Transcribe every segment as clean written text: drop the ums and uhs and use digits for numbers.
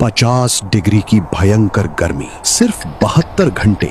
50 degree की भयंकर गर्मी, सिर्फ 72 घंटे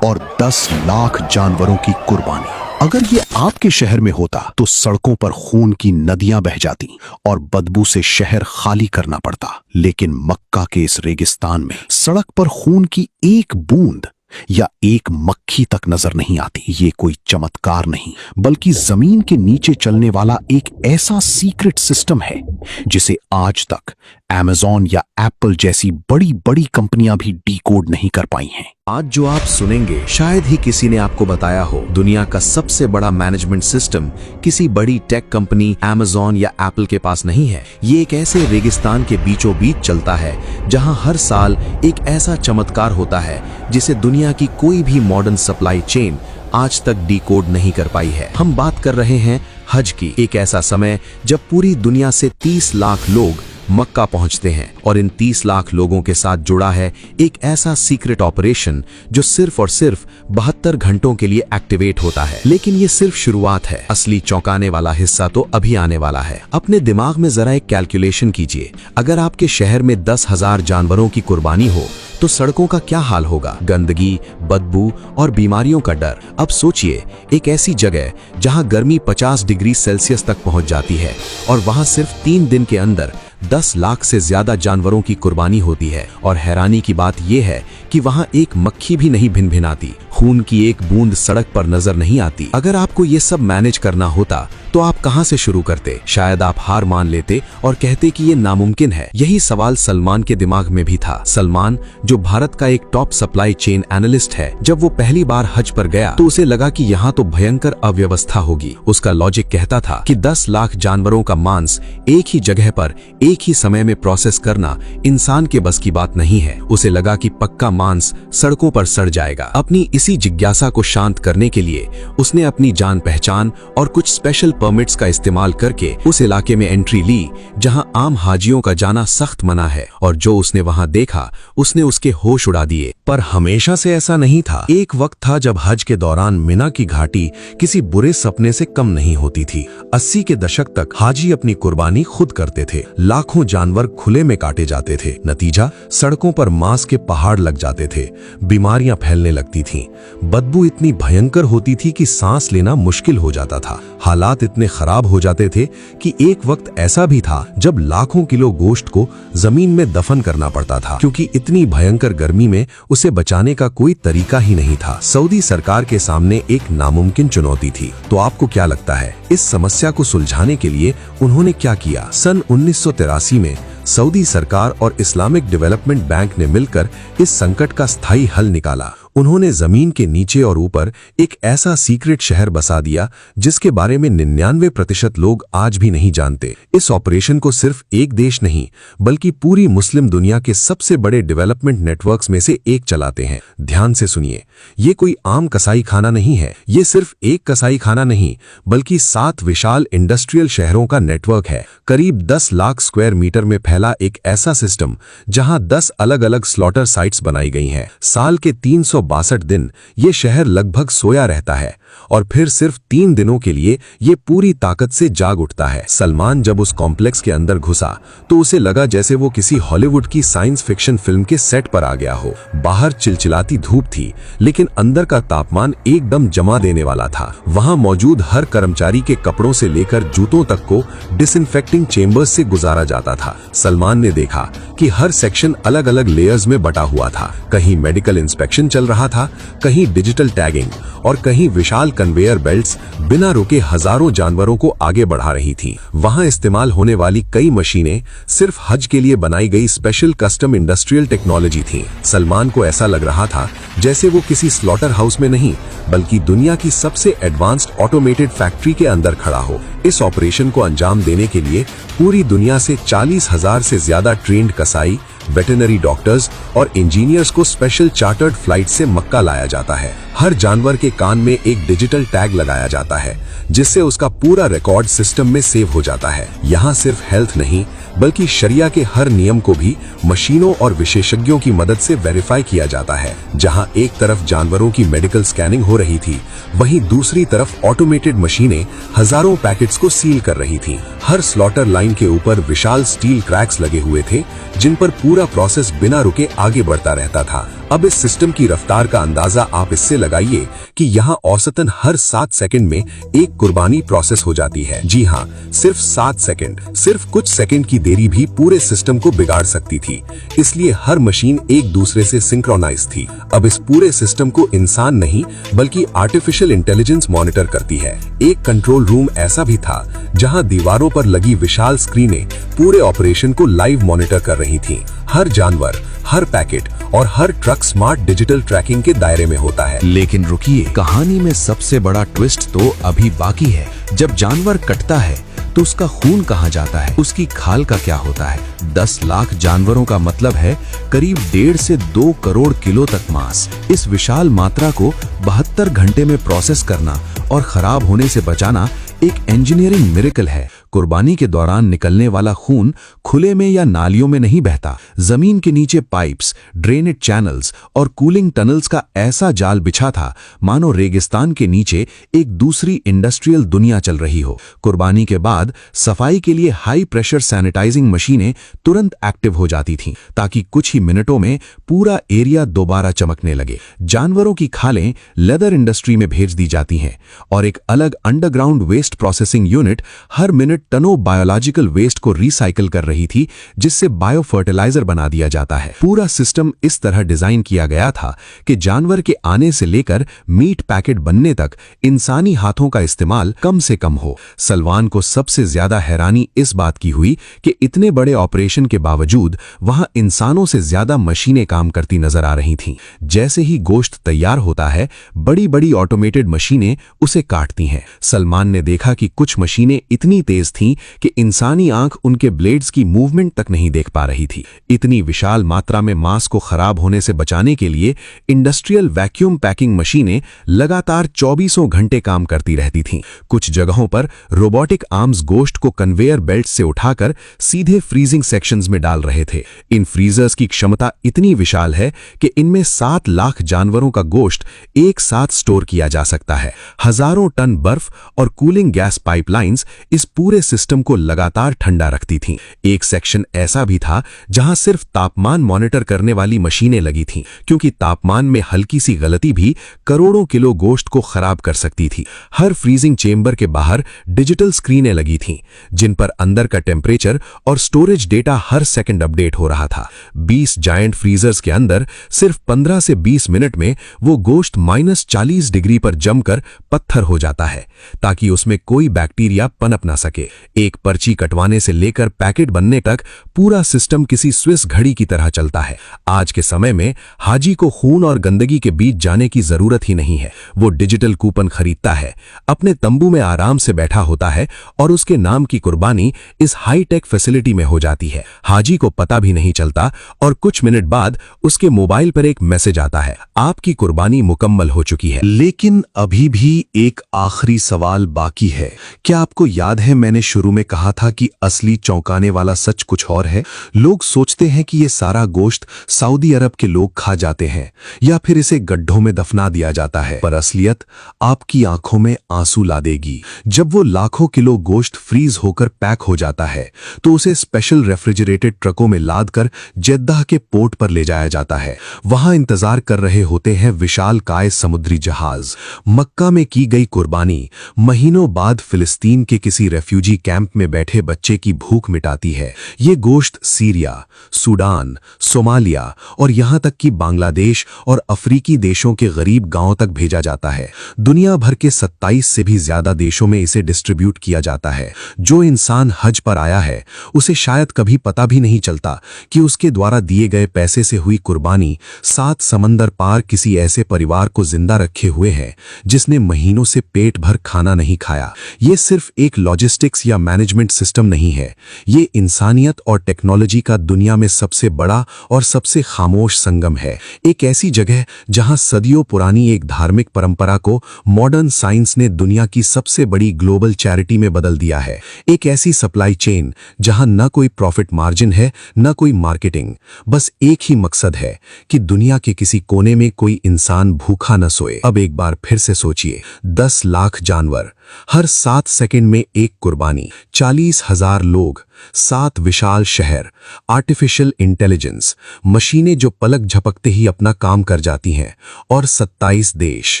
और 10 लाख जानवरों की कुर्बानी। अगर ये आपके शहर में होता तो सड़कों पर खून की नदियां बह जाती और बदबू से शहर खाली करना पड़ता। लेकिन मक्का के इस रेगिस्तान में सड़क पर खून की एक बूंद या एक मक्खी तक नजर नहीं आती। ये कोई चमत्कार नहीं, बल्कि जमीन के नीचे चलने वाला एक ऐसा सीक्रेट सिस्टम है जिसे आज तक अमेज़न या एप्पल जैसी बड़ी बड़ी कंपनियां भी डीकोड नहीं कर पाई हैं। आज जो आप सुनेंगे शायद ही किसी ने आपको बताया हो। दुनिया का सबसे बड़ा मैनेजमेंट सिस्टम किसी बड़ी टेक कंपनी अमेज़न या एप्पल के पास नहीं है। ये एक ऐसे रेगिस्तान के बीचों बीच चलता है जहां हर साल एक ऐसा चमत्कार होता है जिसे दुनिया की कोई भी मॉडर्न सप्लाई चेन आज तक डीकोड नहीं कर पाई है। हम बात कर रहे हैं हज की। एक ऐसा समय जब पूरी दुनिया से 30 लाख लोग मक्का पहुंचते हैं और इन 30 लाख लोगों के साथ जुड़ा है एक ऐसा सीक्रेट ऑपरेशन जो सिर्फ और सिर्फ 72 घंटों के लिए एक्टिवेट होता है। लेकिन ये सिर्फ शुरुआत है, असली चौंकाने वाला हिस्सा तो अभी आने वाला है। अपने दिमाग में जरा एक कैलकुलेशन कीजिए, अगर आपके शहर में 10,000 जानवरों की कुर्बानी हो तो सड़कों का क्या हाल होगा। गंदगी, बदबू और बीमारियों का डर। अब सोचिए, एक ऐसी जगह जहां गर्मी 50 डिग्री सेल्सियस तक पहुंच जाती है और वहां सिर्फ 3 दिन के अंदर 10 लाख से ज्यादा जानवरों की कुर्बानी होती है। और हैरानी की बात यह है कि वहां एक मक्खी भी नहीं भिनभिनाती, खून की एक बूंद सड़क पर नजर नहीं आती। अगर आपको ये सब मैनेज करना होता तो आप कहां से शुरू करते? शायद आप हार मान लेते और कहते कि ये नामुमकिन है। यही सवाल सलमान के दिमाग में भी था। सलमान, जो भारत का एक टॉप सप्लाई चेन एनालिस्ट है, जब वो पहली बार हज पर गया तो उसे लगा कि यहाँ तो भयंकर अव्यवस्था होगी। उसका लॉजिक कहता था कि 10 लाख जानवरों का मांस एक ही जगह पर एक ही समय में प्रोसेस करना इंसान के बस की बात नहीं है। उसे लगा कि पक्का मांस सड़कों पर सड़ जाएगा। अपनी इसी जिज्ञासा को शांत करने के लिए उसने अपनी जान पहचान और कुछ स्पेशल परमिट्स का इस्तेमाल करके उस इलाके में एंट्री ली जहां आम हाजियों का जाना सख्त मना है। और जो उसने वहां देखा उसने उसके होश उड़ा दिए। पर हमेशा से ऐसा नहीं था। एक वक्त था जब हज के दौरान मिना की घाटी किसी बुरे सपने से कम नहीं होती थी। 80 के दशक तक हाजी अपनी कुर्बानी खुद करते थे। लाखों जानवर खुले में काटे जाते थे। नतीजा, सड़कों पर मांस के पहाड़ लग जाते थे, बीमारियां फैलने लगती थीं, बदबू इतनी भयंकर होती थी कि सांस लेना मुश्किल हो जाता था। हालात इतने खराब हो जाते थे कि एक वक्त ऐसा भी था जब लाखों किलो गोश्त को जमीन में दफन करना पड़ता था, क्योंकि इतनी भयंकर गर्मी में उसे बचाने का कोई तरीका ही नहीं था। सऊदी सरकार के सामने एक नामुमकिन चुनौती थी। तो आपको क्या लगता है, इस समस्या को सुलझाने के लिए उन्होंने क्या किया? सन 1983 में सऊदी सरकार और इस्लामिक डेवलपमेंट बैंक ने मिलकर इस संकट का स्थायी हल निकाला। उन्होंने जमीन के नीचे और ऊपर एक ऐसा सीक्रेट शहर बसा दिया जिसके बारे में 99% लोग आज भी नहीं जानते। इस ऑपरेशन को सिर्फ एक देश नहीं बल्कि पूरी मुस्लिम दुनिया के सबसे बड़े डेवलपमेंट नेटवर्क्स में से एक चलाते हैं। ध्यान से सुनिए, ये कोई आम कसाई खाना नहीं है। ये सिर्फ एक कसाई खाना नहीं बल्कि 7 विशाल इंडस्ट्रियल शहरों का नेटवर्क है। करीब 10 लाख स्क्वायर मीटर में फैला एक ऐसा सिस्टम जहां 10 अलग अलग स्लॉटर साइट्स बनाई गई हैं। साल के 362 दिन ये शहर लगभग सोया रहता है और फिर सिर्फ 3 दिनों के लिए ये पूरी ताकत से जाग उठता है। सलमान जब उस कॉम्प्लेक्स के अंदर घुसा तो उसे लगा जैसे वो किसी हॉलीवुड की साइंस फिक्शन फिल्म के सेट पर आ गया हो। बाहर चिलचिलाती धूप थी लेकिन अंदर का तापमान एकदम जमा देने वाला था। वहां मौजूद हर कर्मचारी के कपड़ों से लेकर जूतों तक को डिसइंफेक्टिंग चेंबर्स से गुजारा जाता था। सलमान ने देखा कि हर सेक्शन अलग अलग लेयर्स में बटा हुआ था। कहीं मेडिकल इंस्पेक्शन चल रहा था, कहीं डिजिटल टैगिंग और कहीं विशाल कन्वेयर बेल्ट्स बिना रुके हजारों जानवरों को आगे बढ़ा रही थीं। वहां इस्तेमाल होने वाली कई मशीनें सिर्फ हज के लिए बनाई गई स्पेशल कस्टम इंडस्ट्रियल टेक्नोलॉजी थीं। सलमान को ऐसा लग रहा था जैसे वो किसी स्लॉटर हाउस में नहीं बल्कि दुनिया की सबसे एडवांस्ड ऑटोमेटेड फैक्ट्री के अंदर खड़ा हो। इस ऑपरेशन को अंजाम देने के लिए पूरी दुनिया से 40,000 से ज्यादा ट्रेंड कसाई, वेटरनरी डॉक्टर्स और इंजीनियर्स को स्पेशल चार्टर्ड फ्लाइट से मक्का लाया जाता है। हर जानवर के कान में एक डिजिटल टैग लगाया जाता है जिससे उसका पूरा रिकॉर्ड सिस्टम में सेव हो जाता है। यहाँ सिर्फ हेल्थ नहीं बल्कि शरिया के हर नियम को भी मशीनों और विशेषज्ञों की मदद से वेरीफाई किया जाता है। जहां एक तरफ जानवरों की मेडिकल स्कैनिंग हो रही थी, वहीं दूसरी तरफ ऑटोमेटेड मशीनें हजारों पैकेट्स को सील कर रही थीं। हर स्लॉटर लाइन के ऊपर विशाल स्टील क्रैक्स लगे हुए थे जिन पर पूरा पूरा प्रोसेस बिना रुके आगे बढ़ता रहता था। अब इस सिस्टम की रफ्तार का अंदाजा आप इससे लगाइए कि यहाँ औसतन हर 7 सेकंड में एक कुर्बानी प्रोसेस हो जाती है। जी हाँ, सिर्फ 7 सेकंड। सिर्फ कुछ सेकंड की देरी भी पूरे सिस्टम को बिगाड़ सकती थी, इसलिए हर मशीन एक दूसरे से सिंक्रोनाइज थी। अब इस पूरे सिस्टम को इंसान नहीं बल्कि आर्टिफिशियल इंटेलिजेंस मॉनिटर करती है। एक कंट्रोल रूम ऐसा भी था जहां दीवारों पर लगी विशाल स्क्रीनें पूरे ऑपरेशन को लाइव मॉनिटर कर रही थीं। हर जानवर, हर पैकेट और हर ट्रक स्मार्ट डिजिटल ट्रैकिंग के दायरे में होता है। लेकिन रुकिए, कहानी में सबसे बड़ा ट्विस्ट तो अभी बाकी है। जब जानवर कटता है तो उसका खून कहाँ जाता है, उसकी खाल का क्या होता है? 10 लाख जानवरों का मतलब है करीब 1.5 से 2 करोड़ किलो तक मांस। इस विशाल मात्रा को 72 घंटे में प्रोसेस करना और खराब होने से बचाना एक इंजीनियरिंग मिरेकल है। कुर्बानी के दौरान निकलने वाला खून खुले में या नालियों में नहीं बहता। जमीन के नीचे पाइप्स, ड्रेनेज चैनल्स और कूलिंग टनल्स का ऐसा जाल बिछा था मानो रेगिस्तान के नीचे एक दूसरी इंडस्ट्रियल दुनिया चल रही हो। कुर्बानी के बाद सफाई के लिए हाई प्रेशर सैनिटाइजिंग मशीनें तुरंत एक्टिव हो जाती थीं ताकि कुछ ही मिनटों में पूरा एरिया दोबारा चमकने लगे। जानवरों की खालें लेदर इंडस्ट्री में भेज दी जाती हैं और एक अलग अंडरग्राउंड वेस्ट प्रोसेसिंग यूनिट हर मिनट टनों बायोलॉजिकल वेस्ट को रिसाइकिल कर रही थी, जिससे बायो फर्टिलाइजर बना दिया जाता है। पूरा सिस्टम इस तरह डिजाइन किया गया था कि जानवर के आने से लेकर मीट पैकेट बनने तक इंसानी हाथों का इस्तेमाल कम से कम हो। सलमान को सबसे ज्यादा हैरानी इस बात की हुई कि इतने बड़े ऑपरेशन के बावजूद वहां इंसानों से ज्यादा मशीनें काम करती नजर आ रही थीं। जैसे ही गोश्त तैयार होता है, बड़ी बड़ी ऑटोमेटेड मशीनें उसे काटती हैं। सलमान ने देखा कि कुछ मशीनें इतनी तेज थीं कि इंसानी आंख उनके ब्लेड्स की मूवमेंट तक नहीं देख पा रही थी। इतनी विशाल मात्रा में मांस को खराब होने से बचाने के लिए इंडस्ट्रियल वैक्यूम पैकिंग मशीनें लगातार 24 घंटे काम करती रहती थीं। कुछ जगहों पर रोबोटिक आर्म्स गोश्त को कन्वेयर बेल्ट से उठाकर सीधे फ्रीजिंग सेक्शंस में डाल रहे थे। इन फ्रीजर्स की क्षमता इतनी विशाल है कि इनमें 7 लाख जानवरों का गोश्त एक साथ स्टोर किया जा सकता है। हजारों टन बर्फ और कूलिंग गैस पाइपलाइंस इस पूरे सिस्टम को लगातार ठंडा रखती थीं। एक सेक्शन ऐसा भी था जहां सिर्फ तापमान मॉनिटर करने वाली मशीनें लगी थीं, क्योंकि तापमान में हल्की सी गलती भी करोड़ों किलो गोश्त को खराब कर सकती थी। हर फ्रीजिंग चेंबर के बाहर डिजिटल स्क्रीनें लगी थीं, जिन पर अंदर का टेम्परेचर और स्टोरेज डेटा हर सेकंड अपडेट हो रहा था। 20 जायंट फ्रीजर्स के अंदर सिर्फ 15 से 20 मिनट में वो गोश्त -40 डिग्री पर जमकर पत्थर हो जाता है, ताकि उसमें कोई बैक्टीरिया पनप ना सके। एक पर्ची कटवाने से लेकर पैकेट बनने तक पूरा सिस्टम किसी स्विस घड़ी की तरह चलता है। आज के समय में हाजी को खून और गंदगी के बीच जाने की जरूरत ही नहीं है। वो डिजिटल कूपन खरीदता है, अपने तंबू में आराम से बैठा होता है और उसके नाम की कुर्बानी इस हाईटेक फैसिलिटी में हो जाती है। हाजी को पता भी नहीं चलता और कुछ मिनट बाद उसके मोबाइल पर एक मैसेज आता है, आपकी कुर्बानी मुकम्मल हो चुकी है। लेकिन अभी भी एक आखिरी सवाल बाकी है। क्या आपको याद है मैंने शुरू में कहा था कि असली चौंकाने वाला सच कुछ और है? लोग सोचते हैं कि ये सारा गोश्त सऊदी अरब के लोग खा जाते हैं या फिर इसे गड्ढों में दफना दिया जाता है, पर असलियत आपकी आंखों में आंसू ला देगी। जब वो लाखों किलो गोश्त फ्रीज होकर पैक हो जाता है तो उसे स्पेशल रेफ्रिजरेटेड ट्रकों में लाद कर जेद्दाह के पोर्ट पर ले जाया जाता है। वहां इंतजार कर रहे होते हैं विशाल काय समुद्री जहाज। मक्का में की गई कुर्बानी महीनों बाद फिलिस्तीन के किसी रेफ्यूजी कैंप में बैठे बच्चे की भूख मिटाती है। ये गोश्त सीरिया, सूडान, सोमालिया और यहां तक कि बांग्लादेश और अफ्रीकी देशों के गरीब गांवों तक भेजा जाता है। दुनिया भर के 27 से भी ज्यादा देशों में इसे डिस्ट्रीब्यूट किया जाता है। जो इंसान हज पर आया है उसे शायद कभी पता भी नहीं चलता कि उसके द्वारा दिए गए पैसे से हुई कुर्बानी 7 समंदर पार किसी ऐसे परिवार को जिंदा रखे हुए है जिसने महीनों से पेट भर खाना नहीं खाया। ये सिर्फ एक लॉजिस्टिक्स या मैनेजमेंट सिस्टम नहीं है, ये इंसानियत और टेक्नोलॉजी का दुनिया में सबसे बड़ा और सबसे खामोश संगम है। एक ऐसी जगह जहां सदियों पुरानी एक धार्मिक परंपरा को मॉडर्न साइंस ने दुनिया की सबसे बड़ी ग्लोबल चैरिटी में बदल दिया है। एक ऐसी सप्लाई चेन जहां न कोई प्रॉफिट मार्जिन है न कोई मार्केटिंग, बस एक ही मकसद है कि दुनिया के किसी कोने में कोई इंसान भूखा न सोए। अब एक बार फिर से सोचिए, 10 लाख जानवर, हर 7 सेकंड में एक कुर्बानी। कुर्बानी, 40,000 लोग, 7 विशाल शहर, आर्टिफिशियल इंटेलिजेंस, मशीनें जो पलक झपकते ही अपना काम कर जाती हैं, और 27 देश।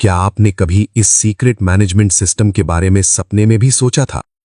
क्या आपने कभी इस सीक्रेट मैनेजमेंट सिस्टम के बारे में सपने में भी सोचा था?